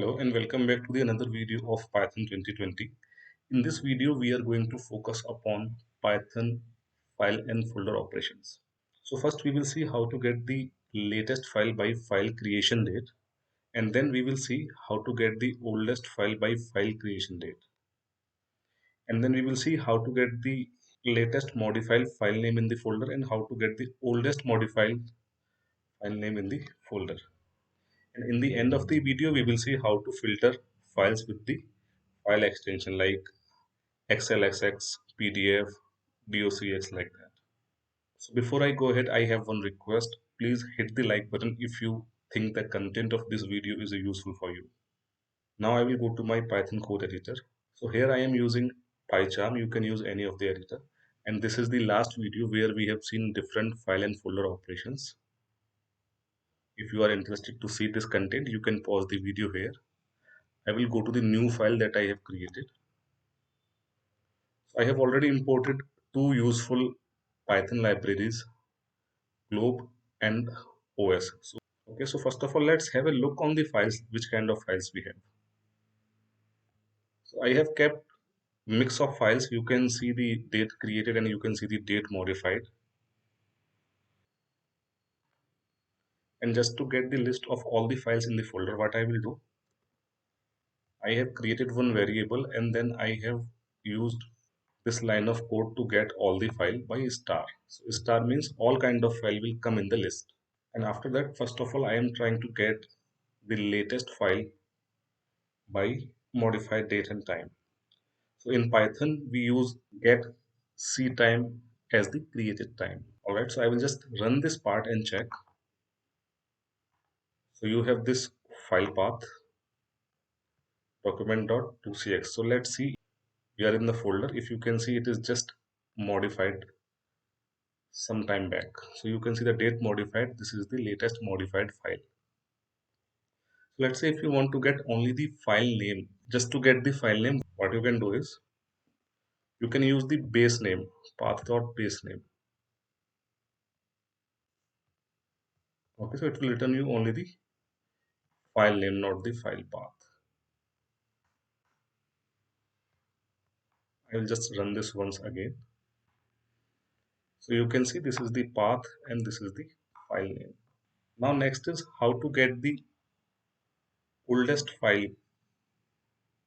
Hello and welcome back to the another video of Python 2020. In this video, we are going to focus upon Python file and folder operations. So first we will see how to get the latest file by file creation date, and then we will see how to get the oldest file by file creation date. And then we will see how to get the latest modified file name in the folder and how to get the oldest modified file name in the folder. And in the end of the video, we will see how to filter files with the file extension like XLSX, PDF, DOCX like that. So before I go ahead, I have one request. Please hit the like button if you think the content of this video is useful for you. Now I will go to my Python code editor. So here I am using PyCharm. You can use any of the editor. And this is the last video where we have seen different file and folder operations. If you are interested to see this content, you can pause the video here. I will go to the new file that I have created. So I have already imported two useful Python libraries, glob and OS. So first of all, let's have a look on the files, which kind of files we have. So I have kept mix of files. You can see the date created and you can see the date modified. And just to get the list of all the files in the folder, what I will do, I have created one variable and then I have used this line of code to get all the file by star. So star means all kind of file will come in the list. And after that, first of all, I am trying to get the latest file by modified date and time. So in Python, we use get ctime as the created time. All right, so I will just run this part and check. So you have this file path document.2cx. So let's see, we are in the folder. If you can see, it is just modified some time back. So you can see the date modified. This is the latest modified file. Let's say if you want to get only the file name, just to get the file name, what you can do is you can use the base name, path.base name. Okay, so it will return you only the file name, not the file path. I will just run this once again. So you can see this is the path and this is the file name. Now next is how to get the oldest file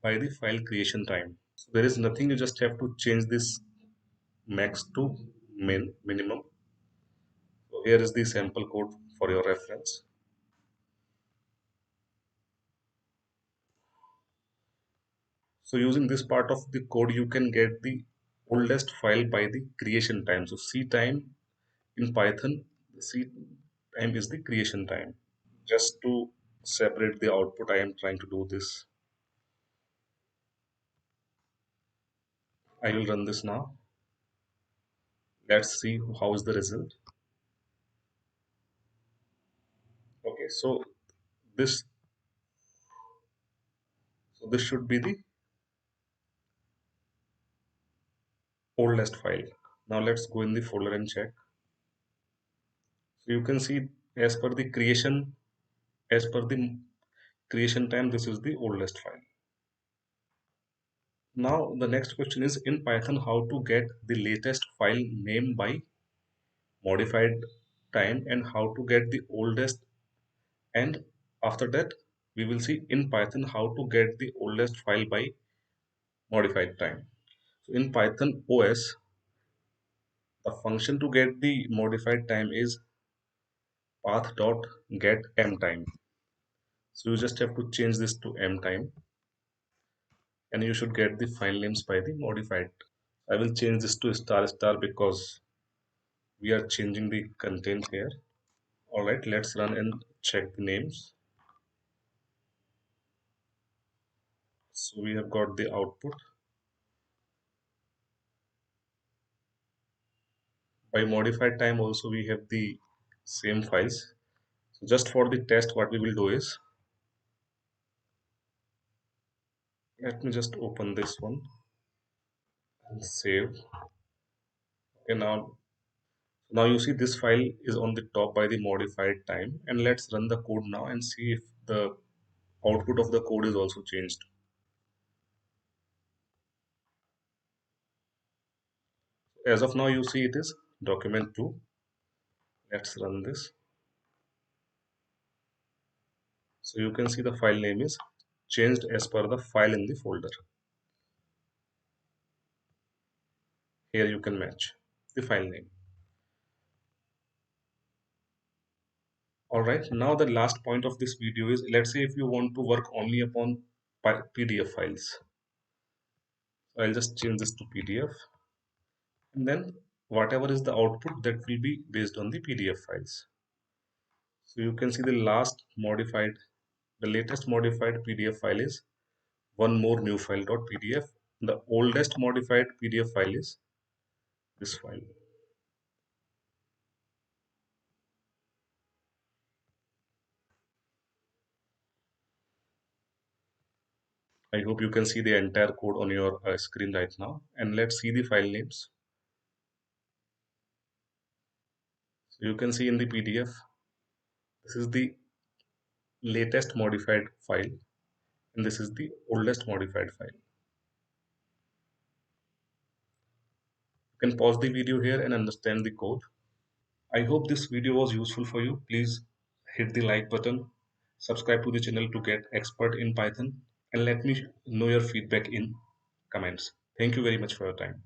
by the file creation time. So there is nothing, you just have to change this max to minimum. So here is the sample code for your reference. So using this part of the code, you can get the oldest file by the creation time. So C time in Python, C time is the creation time. Just to separate the output, I am trying to do this. I will run this now. Let's see how is the result. Okay, this this should be the oldest file. Now let's go in the folder and check. So you can see as per the creation, as per the creation time, this is the oldest file. Now the next question is in Python how to get the latest file name by modified time and how to get the oldest, and after that we will see in Python how to get the oldest file by modified time. So in Python OS, the function to get the modified time is path.getMtime. So you just have to change this to mtime and you should get the file names by the modified. I will change this to star star because we are changing the content here. All right, let's run and check the names. So we have got the output. By modified time also we have the same files. So just for the test, what we will do is, let me just open this one and save. Okay, now you see this file is on the top by the modified time, and let's run the code now and see if the output of the code is also changed. As of now, you see it is document 2. Let's run this. So you can see the file name is changed as per the file in the folder. Here you can match the file name. Alright, now the last point of this video is, let's say if you want to work only upon PDF files. So I'll just change this to PDF, and then whatever is the output, that will be based on the PDF files. So you can see the latest modified PDF file is one more new file.pdf. The oldest modified PDF file is this file. I hope you can see the entire code on your screen right now. And let's see the file names. So you can see in the PDF, this is the latest modified file, and this is the oldest modified file. You can pause the video here and understand the code. I hope this video was useful for you. Please hit the like button, subscribe to the channel to get expert in Python, and let me know your feedback in comments. Thank you very much for your time.